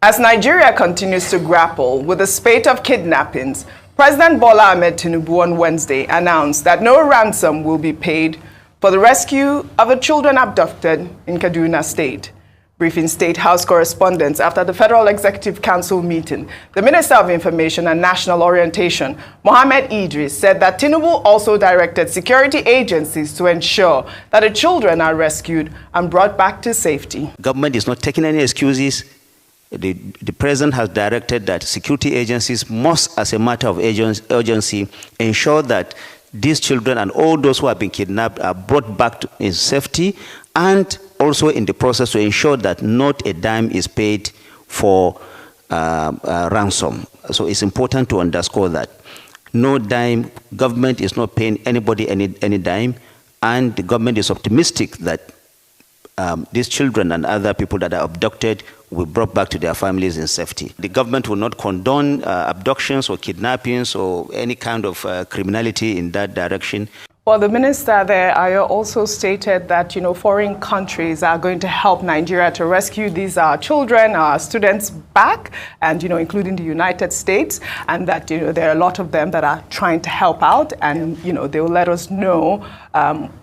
As Nigeria continues to grapple with the spate of kidnappings, President Bola Ahmed Tinubu on Wednesday announced that no ransom will be paid for the rescue of the children abducted in Kaduna State. Briefing State House correspondents after the Federal Executive Council meeting, the Minister of Information and National Orientation, Mohammed Idris, said that Tinubu also directed security agencies to ensure that the children are rescued and brought back to safety. Government is not taking any excuses. The President has directed that security agencies must, as a matter of urgency, ensure that these children and all those who have been kidnapped are brought back in safety, and also in the process to ensure that not a dime is paid for ransom. So it's important to underscore that. No dime, government is not paying anybody any dime, and the government is optimistic that these children and other people that are abducted will be brought back to their families in safety. The government will not condone abductions or kidnappings or any kind of criminality in that direction. Well, the minister there, Ayo, also stated that, foreign countries are going to help Nigeria to rescue these children, our students back, and, including the United States, and that, there are a lot of them that are trying to help out, and, they will let us know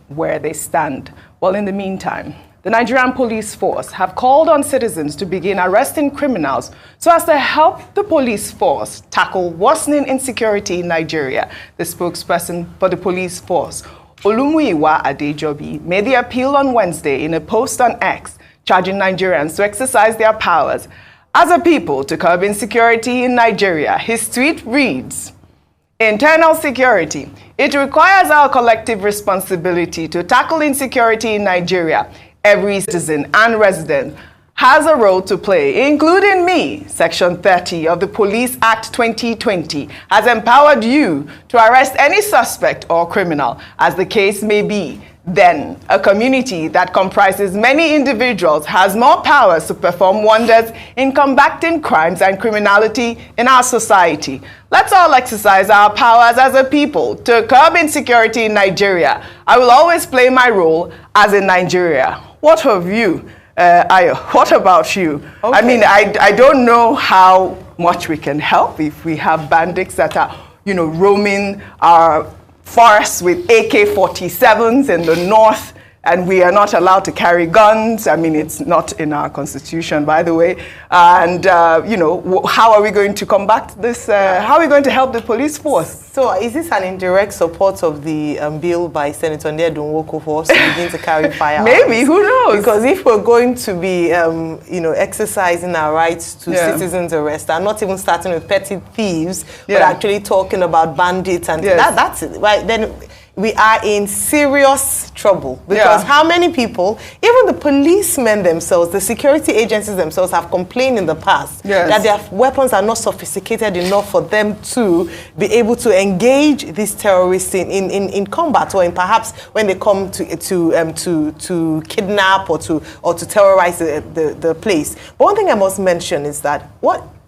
where they stand. Well, in the meantime, the Nigerian police force have called on citizens to begin arresting criminals so as to help the police force tackle worsening insecurity in Nigeria. The spokesperson for the police force, Olumuyiwa Adejobi, made the appeal on Wednesday in a post on X, charging Nigerians to exercise their powers as a people to curb insecurity in Nigeria. His tweet reads, "Internal security. It requires our collective responsibility to tackle insecurity in Nigeria. Every citizen and resident has a role to play, including me. Section 30 of the Police Act 2020 has empowered you to arrest any suspect or criminal, as the case may be. Then, a community that comprises many individuals has more powers to perform wonders in combating crimes and criminality in our society. Let's all exercise our powers as a people to curb insecurity in Nigeria. I will always play my role as in Nigeria." What of you, Ayo? What about you? Okay. I mean, I don't know how much we can help if we have bandits that are, roaming our forests with AK-47s in the north, and we are not allowed to carry guns. I mean, it's not in our constitution, by the way. And, how are we going to combat this? How are we going to help the police force? So is this an indirect support of the bill by Senator Ndedunwoko for us to begin to carry firearms? Maybe, who knows? Because if we're going to be, exercising our rights to citizens' arrest, and not even starting with petty thieves, but actually talking about bandits, and that's it, right? Then we are in serious trouble, because how many people, even the policemen themselves, the security agencies themselves, have complained in the past that their weapons are not sophisticated enough for them to be able to engage these terrorists in combat, or in perhaps when they come to kidnap or to terrorize the place. But one thing I must mention is that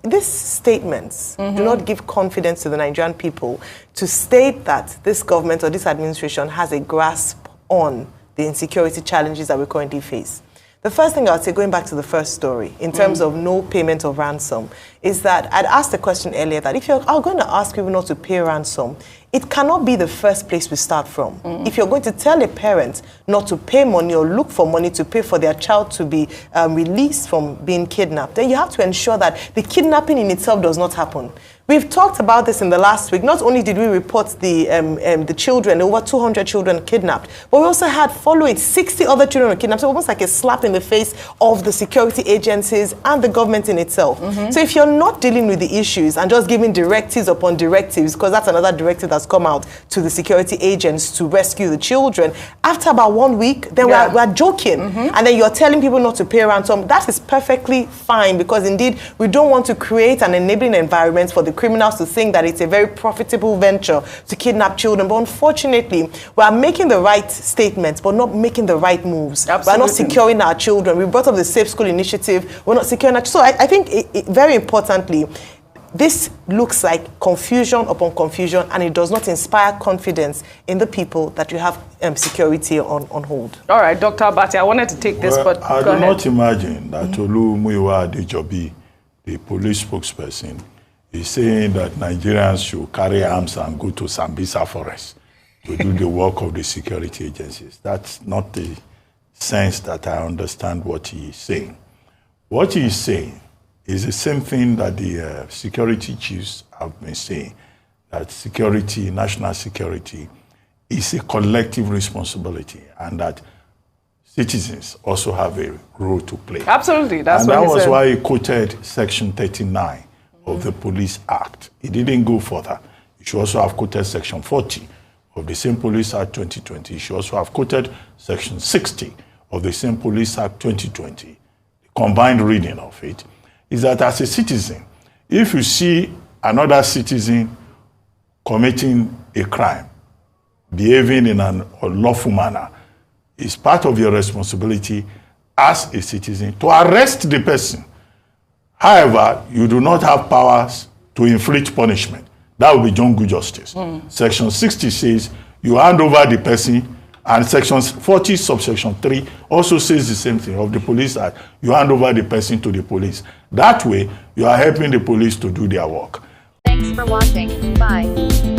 these statements do not give confidence to the Nigerian people to state that this government or this administration has a grasp on the insecurity challenges that we currently face. The first thing I would say, going back to the first story, in terms of no payment of ransom, is that I'd asked the question earlier that if you're going to ask people not to pay ransom, it cannot be the first place we start from. If you're going to tell a parent not to pay money or look for money to pay for their child to be released from being kidnapped, then you have to ensure that the kidnapping in itself does not happen. We've talked about this in the last week. Not only did we report the children, over 200 children kidnapped, but we also had following 60 other children were kidnapped. So almost like a slap in the face of the security agencies and the government in itself. So if you're not dealing with the issues and just giving directives upon directives, because that's another directive that's come out to the security agents to rescue the children, after about 1 week, then we're joking. And then you're telling people not to pay ransom. That is perfectly fine, because indeed we don't want to create an enabling environment for the criminals to think that it's a very profitable venture to kidnap children. But unfortunately, we are making the right statements, but not making the right moves. Absolutely. We're not securing our children. We brought up the Safe School Initiative. We're not securing our children. So I think, very importantly, this looks like confusion upon confusion, and it does not inspire confidence in the people that you have security on hold. All right, Dr. Abati, I wanted to take this, but I do not imagine that Olumuyiwa Adejobi, the police spokesperson, is saying that Nigerians should carry arms and go to Sambisa Forest to do the work of the security agencies. That's not the sense that I understand what he is saying. What he is saying is the same thing that the security chiefs have been saying, that security, national security, is a collective responsibility, and that citizens also have a role to play. Absolutely, that's and what that was said. why he quoted Section 39 of the Police Act. He didn't go further. He should also have quoted Section 40 of the same Police Act 2020. He should also have quoted Section 60 of the same Police Act 2020. The combined reading of it is that as a citizen, if you see another citizen committing a crime, behaving in an unlawful manner, it's part of your responsibility as a citizen to arrest the person. However, you do not have powers to inflict punishment. That will be jungle justice. Section 60 says you hand over the person, and Section 40, subsection 3 also says the same thing of the Police Act. You hand over the person to the police. That way, you are helping the police to do their work. Thanks for watching. Bye.